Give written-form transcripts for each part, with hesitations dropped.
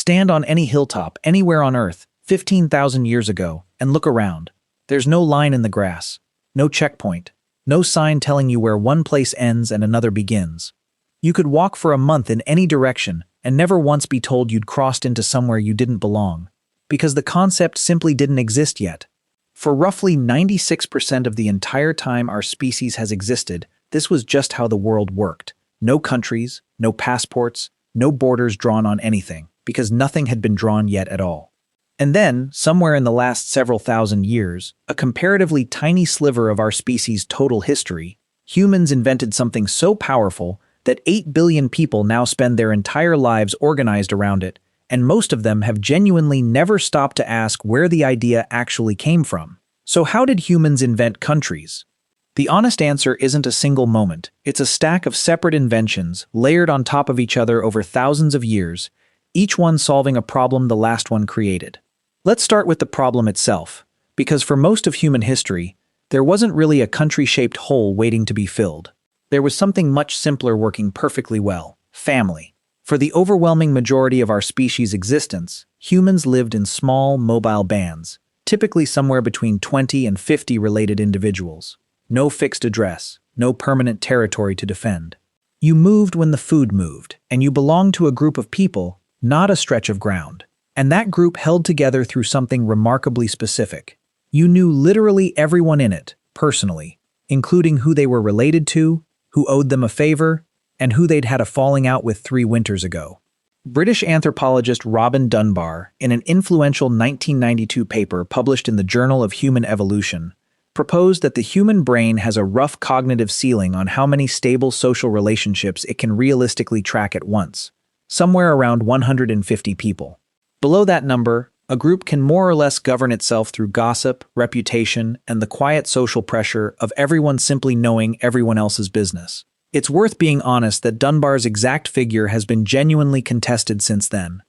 Stand on any hilltop, anywhere on Earth, 15,000 years ago, and look around. There's no line in the grass, no checkpoint, no sign telling you where one place ends and another begins. You could walk for a month in any direction and never once be told you'd crossed into somewhere you didn't belong, because the concept simply didn't exist yet. For roughly 96% of the entire time our species has existed, this was just how the world worked. No countries, no passports, no borders drawn on anything, because nothing had been drawn yet at all. And then, somewhere in the last several thousand years, a comparatively tiny sliver of our species' total history, humans invented something so powerful that 8 billion people now spend their entire lives organized around it, and most of them have genuinely never stopped to ask where the idea actually came from. So how did humans invent countries? The honest answer isn't a single moment. It's a stack of separate inventions layered on top of each other over thousands of years, each one solving a problem the last one created. Let's start with the problem itself, because for most of human history, there wasn't really a country-shaped hole waiting to be filled. There was something much simpler working perfectly well: family. For the overwhelming majority of our species' existence, humans lived in small, mobile bands, typically somewhere between 20 and 50 related individuals. No fixed address, no permanent territory to defend. You moved when the food moved, and you belonged to a group of people, not a stretch of ground. And that group held together through something remarkably specific. You knew literally everyone in it, personally, including who they were related to, who owed them a favor, and who they'd had a falling out with 3 winters ago. British anthropologist Robin Dunbar, in an influential 1992 paper published in the Journal of Human Evolution, proposed that the human brain has a rough cognitive ceiling on how many stable social relationships it can realistically track at once, somewhere around 150 people. Below that number, a group can more or less govern itself through gossip, reputation, and the quiet social pressure of everyone simply knowing everyone else's business. It's worth being honest that Dunbar's exact figure has been genuinely contested since then.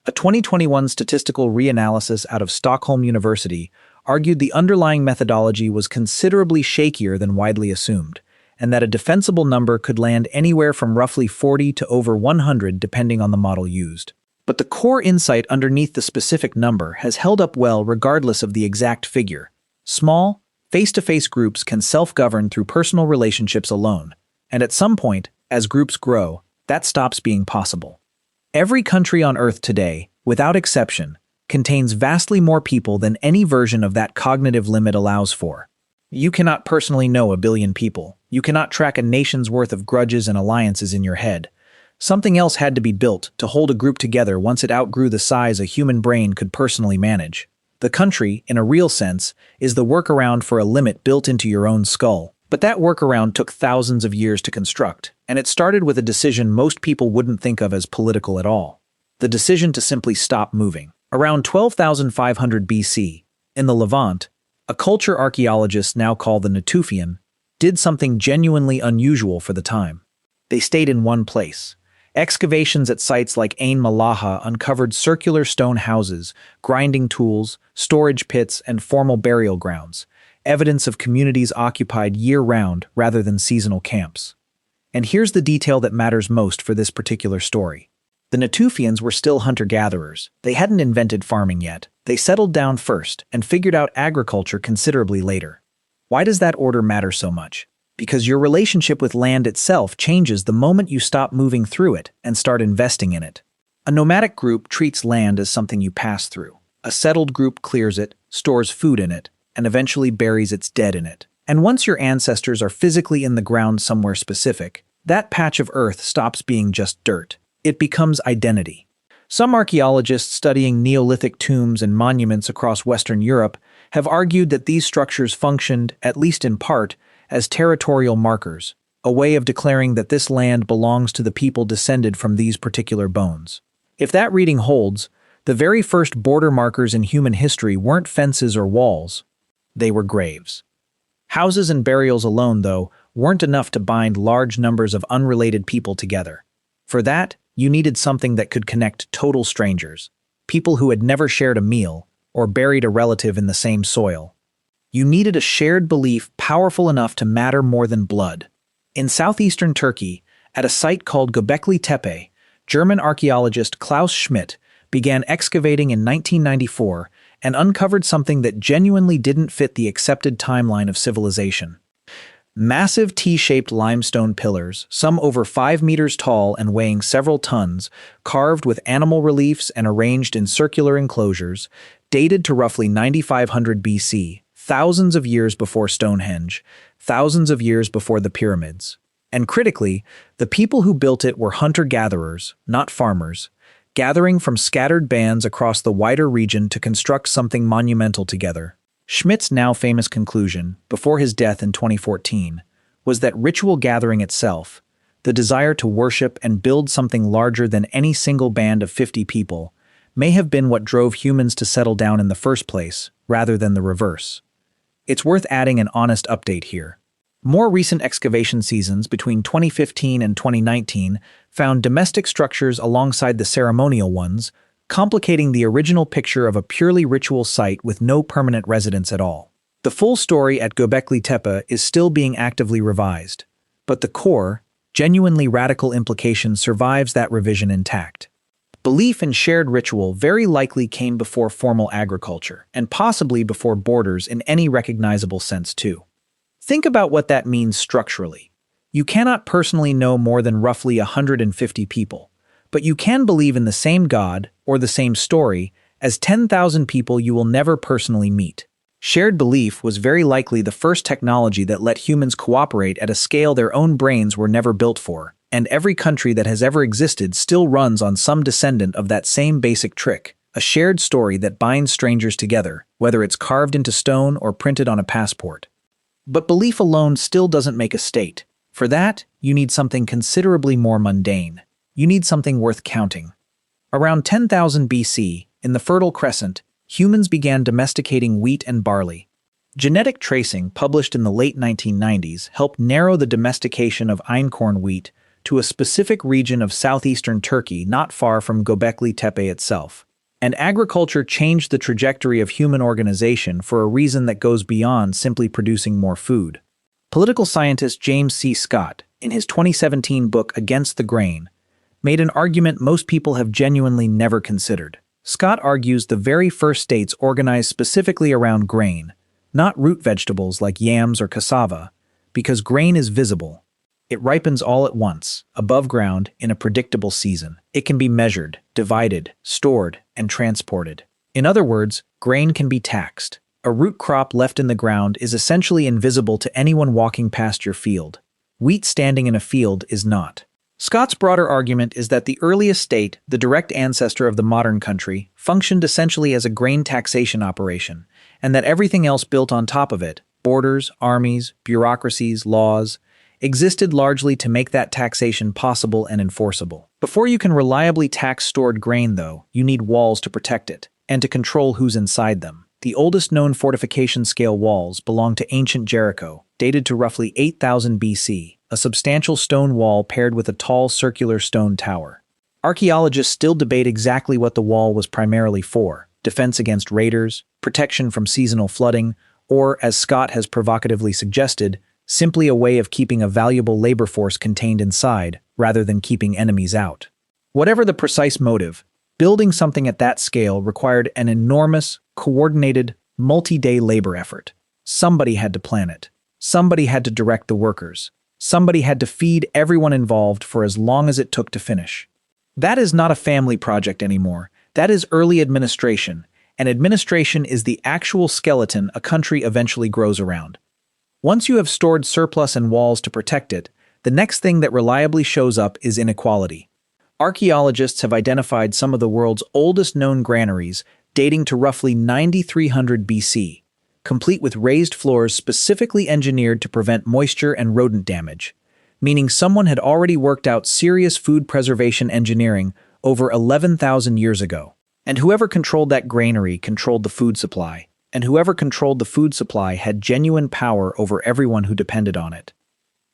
A 2021 statistical reanalysis out of Stockholm University argued the underlying methodology was considerably shakier than widely assumed, and that a defensible number could land anywhere from roughly 40 to over 100 depending on the model used. But the core insight underneath the specific number has held up well regardless of the exact figure. Small, face-to-face groups can self-govern through personal relationships alone, and at some point, as groups grow, that stops being possible. Every country on Earth today, without exception, contains vastly more people than any version of that cognitive limit allows for. You cannot personally know a billion people. You cannot track a nation's worth of grudges and alliances in your head. Something else had to be built to hold a group together once it outgrew the size a human brain could personally manage. The country, in a real sense, is the workaround for a limit built into your own skull. But that workaround took thousands of years to construct, and it started with a decision most people wouldn't think of as political at all. The decision to simply stop moving. Around 12,500 BC, in the Levant, a culture archaeologists now call the Natufian did something genuinely unusual for the time. They stayed in one place. Excavations at sites like Ain Malaha uncovered circular stone houses, grinding tools, storage pits, and formal burial grounds, evidence of communities occupied year-round rather than seasonal camps. And here's the detail that matters most for this particular story. The Natufians were still hunter-gatherers. They hadn't invented farming yet. They settled down first and figured out agriculture considerably later. Why does that order matter so much? Because your relationship with land itself changes the moment you stop moving through it and start investing in it. A nomadic group treats land as something you pass through. A settled group clears it, stores food in it, and eventually buries its dead in it. And once your ancestors are physically in the ground somewhere specific, that patch of earth stops being just dirt. It becomes identity. Some archaeologists studying Neolithic tombs and monuments across Western Europe have argued that these structures functioned, at least in part, as territorial markers, a way of declaring that this land belongs to the people descended from these particular bones. If that reading holds, the very first border markers in human history weren't fences or walls. They were graves. Houses and burials alone, though, weren't enough to bind large numbers of unrelated people together. For that, you needed something that could connect total strangers, people who had never shared a meal or buried a relative in the same soil. You needed a shared belief powerful enough to matter more than blood. In southeastern Turkey, at a site called Göbekli Tepe, German archaeologist Klaus Schmidt began excavating in 1994 and uncovered something that genuinely didn't fit the accepted timeline of civilization. Massive T-shaped limestone pillars, some over 5 meters tall and weighing several tons, carved with animal reliefs and arranged in circular enclosures, dated to roughly 9500 BC, thousands of years before Stonehenge, thousands of years before the pyramids. And critically, the people who built it were hunter-gatherers, not farmers, gathering from scattered bands across the wider region to construct something monumental together. Schmidt's now famous conclusion, before his death in 2014, was that ritual gathering itself, the desire to worship and build something larger than any single band of 50 people, may have been what drove humans to settle down in the first place, rather than the reverse. It's worth adding an honest update here. More recent excavation seasons between 2015 and 2019 found domestic structures alongside the ceremonial ones, complicating the original picture of a purely ritual site with no permanent residents at all. The full story at Göbekli Tepe is still being actively revised, but the core, genuinely radical implication survives that revision intact. Belief in shared ritual very likely came before formal agriculture, and possibly before borders in any recognizable sense too. Think about what that means structurally. You cannot personally know more than roughly 150 people, but you can believe in the same God, or the same story, as 10,000 people you will never personally meet. Shared belief was very likely the first technology that let humans cooperate at a scale their own brains were never built for, and every country that has ever existed still runs on some descendant of that same basic trick, a shared story that binds strangers together, whether it's carved into stone or printed on a passport. But belief alone still doesn't make a state. For that, you need something considerably more mundane. You need something worth counting. Around 10,000 BC, in the Fertile Crescent, humans began domesticating wheat and barley. Genetic tracing published in the late 1990s helped narrow the domestication of einkorn wheat to a specific region of southeastern Turkey not far from Göbekli Tepe itself. And agriculture changed the trajectory of human organization for a reason that goes beyond simply producing more food. Political scientist James C. Scott, in his 2017 book Against the Grain, made an argument most people have genuinely never considered. Scott argues the very first states organized specifically around grain, not root vegetables like yams or cassava, because grain is visible. It ripens all at once, above ground, in a predictable season. It can be measured, divided, stored, and transported. In other words, grain can be taxed. A root crop left in the ground is essentially invisible to anyone walking past your field. Wheat standing in a field is not. Scott's broader argument is that the earliest state, the direct ancestor of the modern country, functioned essentially as a grain taxation operation, and that everything else built on top of it, borders, armies, bureaucracies, laws, existed largely to make that taxation possible and enforceable. Before you can reliably tax stored grain, though, you need walls to protect it, and to control who's inside them. The oldest known fortification-scale walls belong to ancient Jericho, dated to roughly 8000 BC, a substantial stone wall paired with a tall circular stone tower. Archaeologists still debate exactly what the wall was primarily for: defense against raiders, protection from seasonal flooding, or, as Scott has provocatively suggested, simply a way of keeping a valuable labor force contained inside, rather than keeping enemies out. Whatever the precise motive, building something at that scale required an enormous, coordinated, multi-day labor effort. Somebody had to plan it. Somebody had to direct the workers. Somebody had to feed everyone involved for as long as it took to finish. That is not a family project anymore. That is early administration, and administration is the actual skeleton a country eventually grows around. Once you have stored surplus and walls to protect it, the next thing that reliably shows up is inequality. Archaeologists have identified some of the world's oldest known granaries dating to roughly 9300 BC, complete with raised floors specifically engineered to prevent moisture and rodent damage, meaning someone had already worked out serious food preservation engineering over 11,000 years ago. And whoever controlled that granary controlled the food supply, and whoever controlled the food supply had genuine power over everyone who depended on it.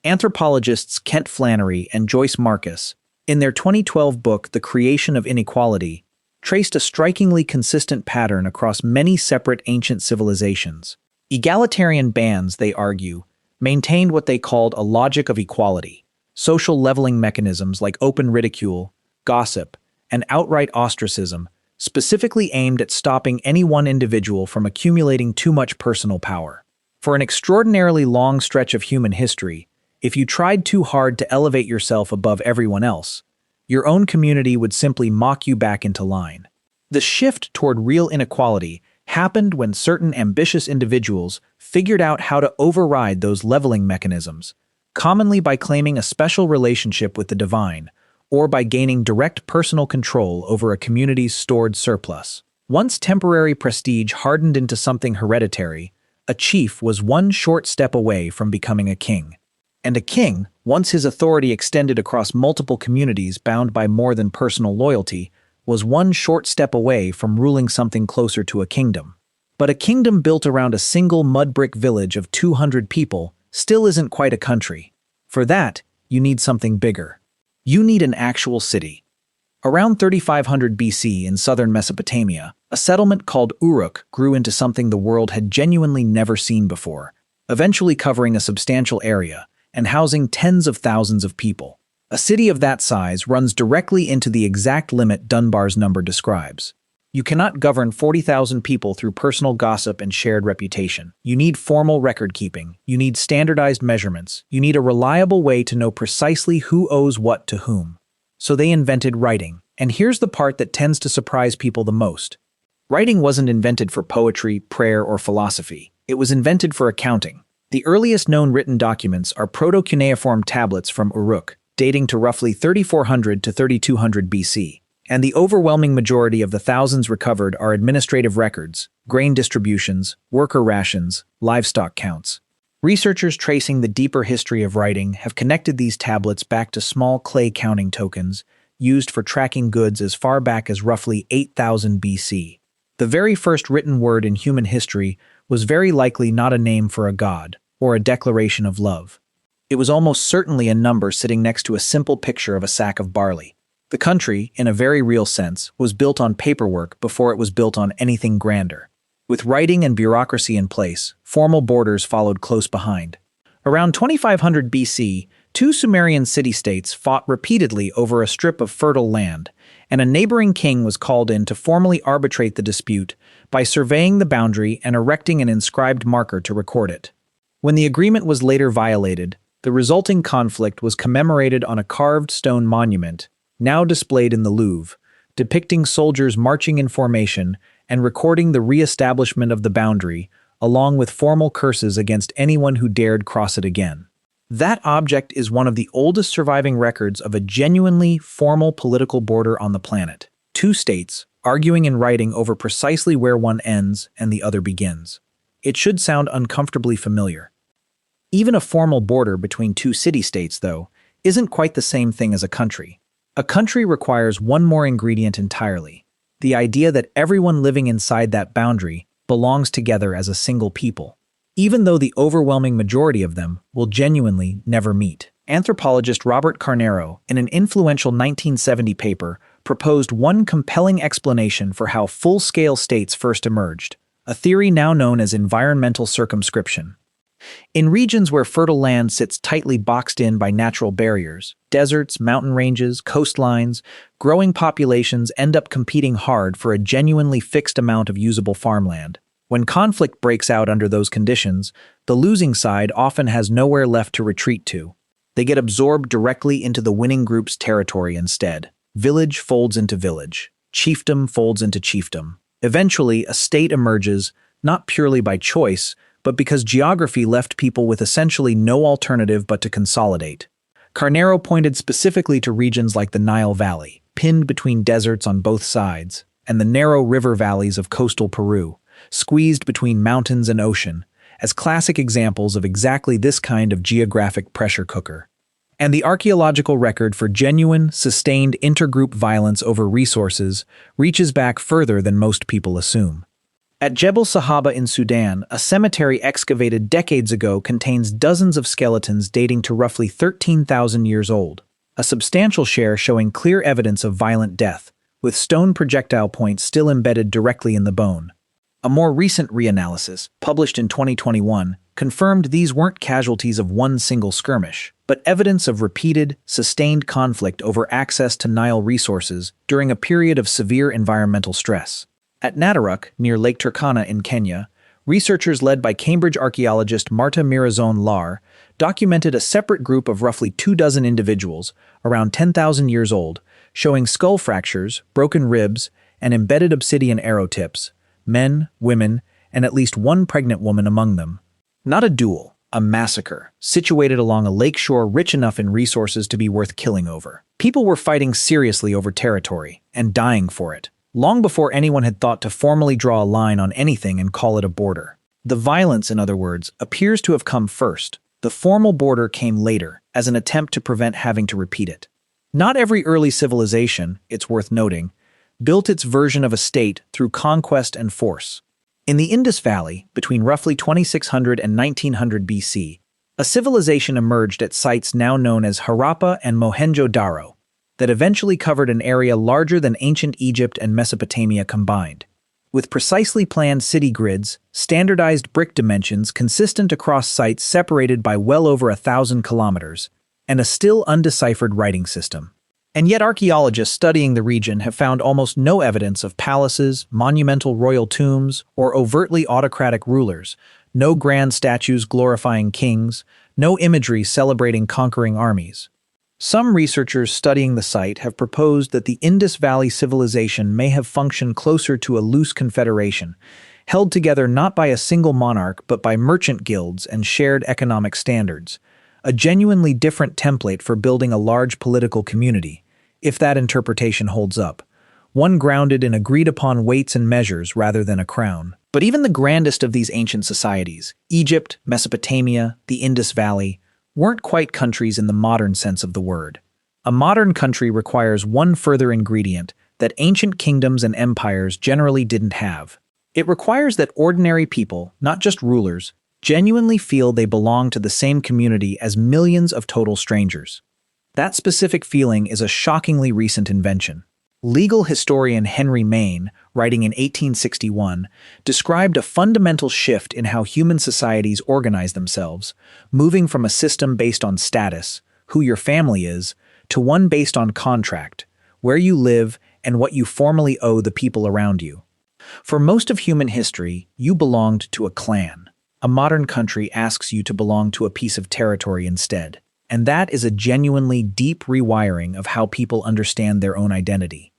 Anthropologists Kent Flannery and Joyce Marcus, in their 2012 book The Creation of Inequality, traced a strikingly consistent pattern across many separate ancient civilizations. Egalitarian bands, they argue, maintained what they called a logic of equality, social leveling mechanisms like open ridicule, gossip, and outright ostracism specifically aimed at stopping any one individual from accumulating too much personal power. For an extraordinarily long stretch of human history, if you tried too hard to elevate yourself above everyone else, your own community would simply mock you back into line. The shift toward real inequality happened when certain ambitious individuals figured out how to override those leveling mechanisms, commonly by claiming a special relationship with the divine, or by gaining direct personal control over a community's stored surplus. Once temporary prestige hardened into something hereditary, a chief was one short step away from becoming a king. And a king, once his authority extended across multiple communities bound by more than personal loyalty, was one short step away from ruling something closer to a kingdom. But a kingdom built around a single mud brick village of 200 people still isn't quite a country. For that, you need something bigger. You need an actual city. Around 3500 BC in southern Mesopotamia, a settlement called Uruk grew into something the world had genuinely never seen before, eventually covering a substantial area and housing tens of thousands of people. A city of that size runs directly into the exact limit Dunbar's number describes. You cannot govern 40,000 people through personal gossip and shared reputation. You need formal record-keeping. You need standardized measurements. You need a reliable way to know precisely who owes what to whom. So they invented writing. And here's the part that tends to surprise people the most. Writing wasn't invented for poetry, prayer, or philosophy. It was invented for accounting. The earliest known written documents are proto-cuneiform tablets from Uruk, dating to roughly 3400 to 3200 BC. And the overwhelming majority of the thousands recovered are administrative records, grain distributions, worker rations, livestock counts. Researchers tracing the deeper history of writing have connected these tablets back to small clay counting tokens used for tracking goods as far back as roughly 8000 BC. The very first written word in human history was very likely not a name for a god or a declaration of love. It was almost certainly a number sitting next to a simple picture of a sack of barley. The country, in a very real sense, was built on paperwork before it was built on anything grander. With writing and bureaucracy in place, formal borders followed close behind. Around 2500 BC, two Sumerian city-states fought repeatedly over a strip of fertile land, and a neighboring king was called in to formally arbitrate the dispute by surveying the boundary and erecting an inscribed marker to record it. When the agreement was later violated, the resulting conflict was commemorated on a carved stone monument, now displayed in the Louvre, depicting soldiers marching in formation and recording the re-establishment of the boundary, along with formal curses against anyone who dared cross it again. That object is one of the oldest surviving records of a genuinely formal political border on the planet. Two states, arguing in writing over precisely where one ends and the other begins. It should sound uncomfortably familiar. Even a formal border between two city-states, though, isn't quite the same thing as a country. A country requires one more ingredient entirely, the idea that everyone living inside that boundary belongs together as a single people, even though the overwhelming majority of them will genuinely never meet. Anthropologist Robert Carnero, in an influential 1970 paper, proposed one compelling explanation for how full-scale states first emerged, a theory now known as environmental circumscription. In regions where fertile land sits tightly boxed in by natural barriers, deserts, mountain ranges, coastlines, growing populations end up competing hard for a genuinely fixed amount of usable farmland. When conflict breaks out under those conditions, the losing side often has nowhere left to retreat to. They get absorbed directly into the winning group's territory instead. Village folds into village. Chiefdom folds into chiefdom. Eventually, a state emerges, not purely by choice, but because geography left people with essentially no alternative but to consolidate. Carnero pointed specifically to regions like the Nile Valley, pinned between deserts on both sides, and the narrow river valleys of coastal Peru, squeezed between mountains and ocean, as classic examples of exactly this kind of geographic pressure cooker. And the archaeological record for genuine, sustained intergroup violence over resources reaches back further than most people assume. At Jebel Sahaba in Sudan, a cemetery excavated decades ago contains dozens of skeletons dating to roughly 13,000 years old, a substantial share showing clear evidence of violent death, with stone projectile points still embedded directly in the bone. A more recent reanalysis, published in 2021, confirmed these weren't casualties of one single skirmish, but evidence of repeated, sustained conflict over access to Nile resources during a period of severe environmental stress. At Uruk, near Lake Turkana in Kenya, researchers led by Cambridge archaeologist Marta Mirazón-Lar documented a separate group of roughly 24 individuals, around 10,000 years old, showing skull fractures, broken ribs, and embedded obsidian arrow tips, men, women, and at least one pregnant woman among them. Not a duel, a massacre, situated along a lakeshore rich enough in resources to be worth killing over. People were fighting seriously over territory, and dying for it, long before anyone had thought to formally draw a line on anything and call it a border. The violence, in other words, appears to have come first. The formal border came later, as an attempt to prevent having to repeat it. Not every early civilization, it's worth noting, built its version of a state through conquest and force. In the Indus Valley, between roughly 2600 and 1900 BC, a civilization emerged at sites now known as Harappa and Mohenjo-Daro that eventually covered an area larger than ancient Egypt and Mesopotamia combined. With precisely planned city grids, standardized brick dimensions consistent across sites separated by well over 1,000 kilometers, and a still undeciphered writing system. And yet archaeologists studying the region have found almost no evidence of palaces, monumental royal tombs, or overtly autocratic rulers, no grand statues glorifying kings, no imagery celebrating conquering armies. Some researchers studying the site have proposed that the Indus Valley civilization may have functioned closer to a loose confederation, held together not by a single monarch but by merchant guilds and shared economic standards, a genuinely different template for building a large political community, if that interpretation holds up, one grounded in agreed-upon weights and measures rather than a crown. But even the grandest of these ancient societies, Egypt, Mesopotamia, the Indus Valley, weren't quite countries in the modern sense of the word. A modern country requires one further ingredient that ancient kingdoms and empires generally didn't have. It requires that ordinary people, not just rulers, genuinely feel they belong to the same community as millions of total strangers. That specific feeling is a shockingly recent invention. Legal historian Henry Maine, writing in 1861, described a fundamental shift in how human societies organize themselves, moving from a system based on status, who your family is, to one based on contract, where you live and what you formally owe the people around you. For most of human history, you belonged to a clan. A modern country asks you to belong to a piece of territory instead, and that is a genuinely deep rewiring of how people understand their own identity.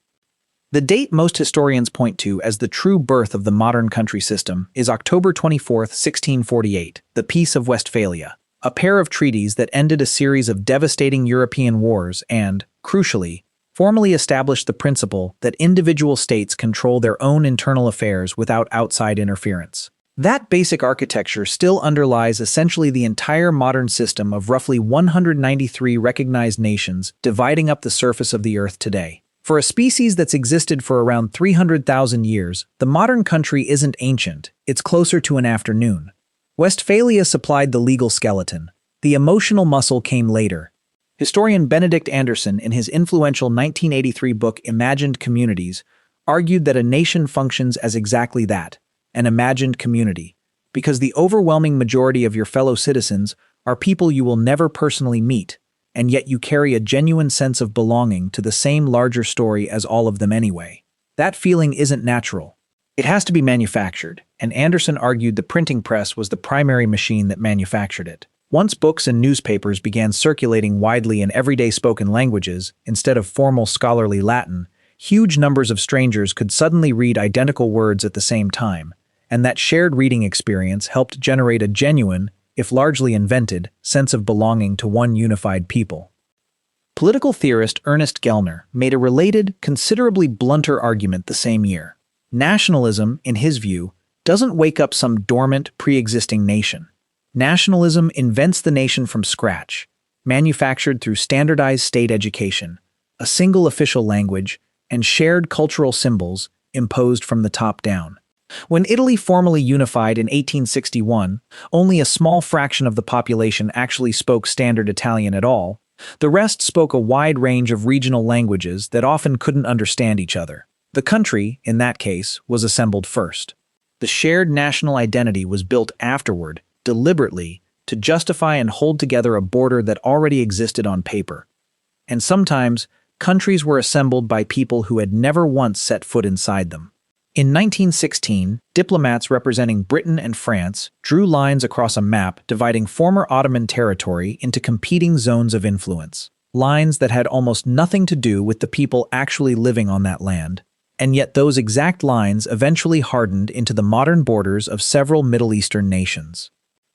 The date most historians point to as the true birth of the modern country system is October 24, 1648, the Peace of Westphalia, a pair of treaties that ended a series of devastating European wars and, crucially, formally established the principle that individual states control their own internal affairs without outside interference. That basic architecture still underlies essentially the entire modern system of roughly 193 recognized nations dividing up the surface of the Earth today. For a species that's existed for around 300,000 years, the modern country isn't ancient, it's closer to an afternoon. Westphalia supplied the legal skeleton. The emotional muscle came later. Historian Benedict Anderson, in his influential 1983 book Imagined Communities, argued that a nation functions as exactly that, an imagined community, because the overwhelming majority of your fellow citizens are people you will never personally meet, and yet you carry a genuine sense of belonging to the same larger story as all of them anyway. That feeling isn't natural. It has to be manufactured, and Anderson argued the printing press was the primary machine that manufactured it. Once books and newspapers began circulating widely in everyday spoken languages, instead of formal scholarly Latin, huge numbers of strangers could suddenly read identical words at the same time, and that shared reading experience helped generate a genuine, if largely invented, sense of belonging to one unified people. Political theorist Ernest Gellner made a related, considerably blunter argument the same year. Nationalism, in his view, doesn't wake up some dormant, pre-existing nation. Nationalism invents the nation from scratch, manufactured through standardized state education, a single official language, and shared cultural symbols imposed from the top down. When Italy formally unified in 1861, only a small fraction of the population actually spoke standard Italian at all. The rest spoke a wide range of regional languages that often couldn't understand each other. The country, in that case, was assembled first. The shared national identity was built afterward, deliberately, to justify and hold together a border that already existed on paper. And sometimes, countries were assembled by people who had never once set foot inside them. In 1916, diplomats representing Britain and France drew lines across a map dividing former Ottoman territory into competing zones of influence, lines that had almost nothing to do with the people actually living on that land. And yet those exact lines eventually hardened into the modern borders of several Middle Eastern nations.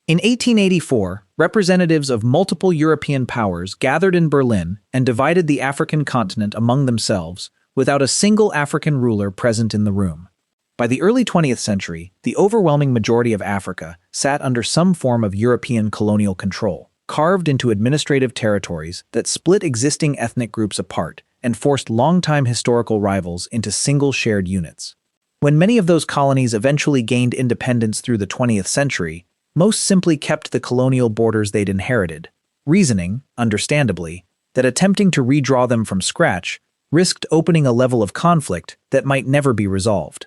In 1884, representatives of multiple European powers gathered in Berlin and divided the African continent among themselves, without a single African ruler present in the room. By the early 20th century, the overwhelming majority of Africa sat under some form of European colonial control, carved into administrative territories that split existing ethnic groups apart and forced longtime historical rivals into single shared units. When many of those colonies eventually gained independence through the 20th century, most simply kept the colonial borders they'd inherited, reasoning, understandably, that attempting to redraw them from scratch risked opening a level of conflict that might never be resolved.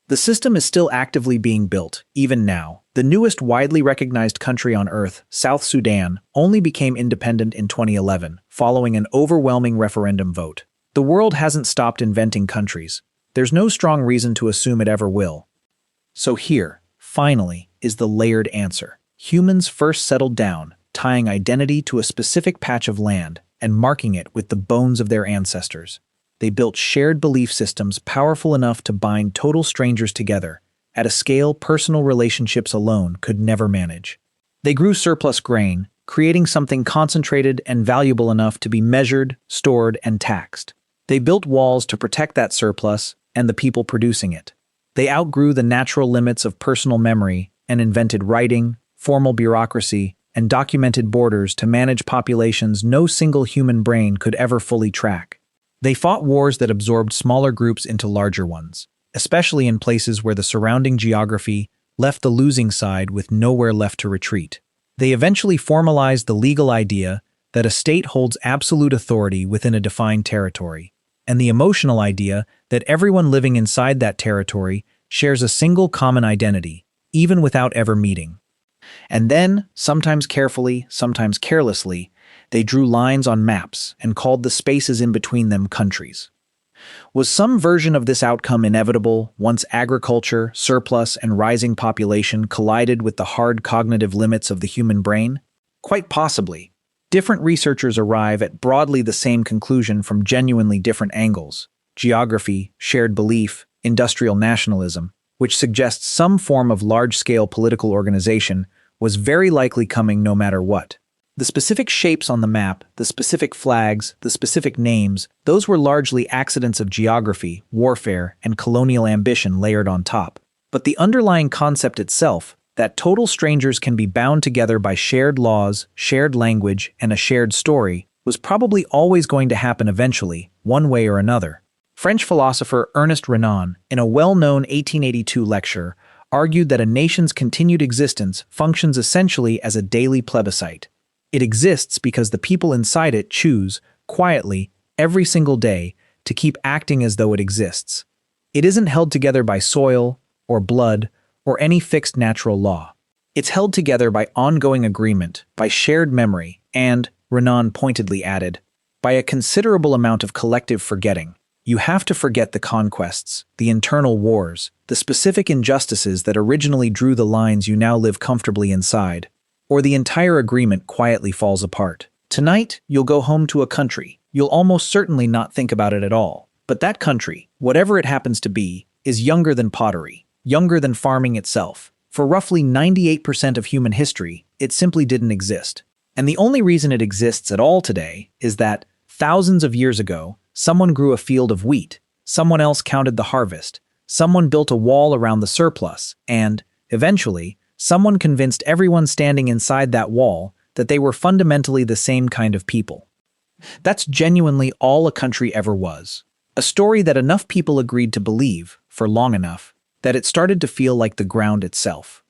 The system is still actively being built, even now. The newest widely recognized country on Earth, South Sudan, only became independent in 2011, following an overwhelming referendum vote. The world hasn't stopped inventing countries. There's no strong reason to assume it ever will. So here, finally, is the layered answer. Humans first settled down, tying identity to a specific patch of land and marking it with the bones of their ancestors. They built shared belief systems powerful enough to bind total strangers together, at a scale personal relationships alone could never manage. They grew surplus grain, creating something concentrated and valuable enough to be measured, stored, and taxed. They built walls to protect that surplus and the people producing it. They outgrew the natural limits of personal memory and invented writing, formal bureaucracy, and documented borders to manage populations no single human brain could ever fully track. They fought wars that absorbed smaller groups into larger ones, especially in places where the surrounding geography left the losing side with nowhere left to retreat. They eventually formalized the legal idea that a state holds absolute authority within a defined territory, and the emotional idea that everyone living inside that territory shares a single common identity, even without ever meeting. And then, sometimes carefully, sometimes carelessly, they drew lines on maps and called the spaces in between them countries. Was some version of this outcome inevitable once agriculture, surplus, and rising population collided with the hard cognitive limits of the human brain? Quite possibly. Different researchers arrive at broadly the same conclusion from genuinely different angles: geography, shared belief, industrial nationalism, which suggests some form of large-scale political organization was very likely coming no matter what. The specific shapes on the map, the specific flags, the specific names, those were largely accidents of geography, warfare, and colonial ambition layered on top. But the underlying concept itself, that total strangers can be bound together by shared laws, shared language, and a shared story, was probably always going to happen eventually, one way or another. French philosopher Ernest Renan, in a well-known 1882 lecture, argued that a nation's continued existence functions essentially as a daily plebiscite. It exists because the people inside it choose, quietly, every single day, to keep acting as though it exists. It isn't held together by soil, or blood, or any fixed natural law. It's held together by ongoing agreement, by shared memory, and, Renan pointedly added, by a considerable amount of collective forgetting. You have to forget the conquests, the internal wars, the specific injustices that originally drew the lines you now live comfortably inside, or the entire agreement quietly falls apart. Tonight, you'll go home to a country. You'll almost certainly not think about it at all. But that country, whatever it happens to be, is younger than pottery, younger than farming itself. For roughly 98% of human history, it simply didn't exist. And the only reason it exists at all today is that, thousands of years ago, someone grew a field of wheat, someone else counted the harvest, someone built a wall around the surplus, and, eventually, someone convinced everyone standing inside that wall that they were fundamentally the same kind of people. That's genuinely all a country ever was. A story that enough people agreed to believe, for long enough, that it started to feel like the ground itself.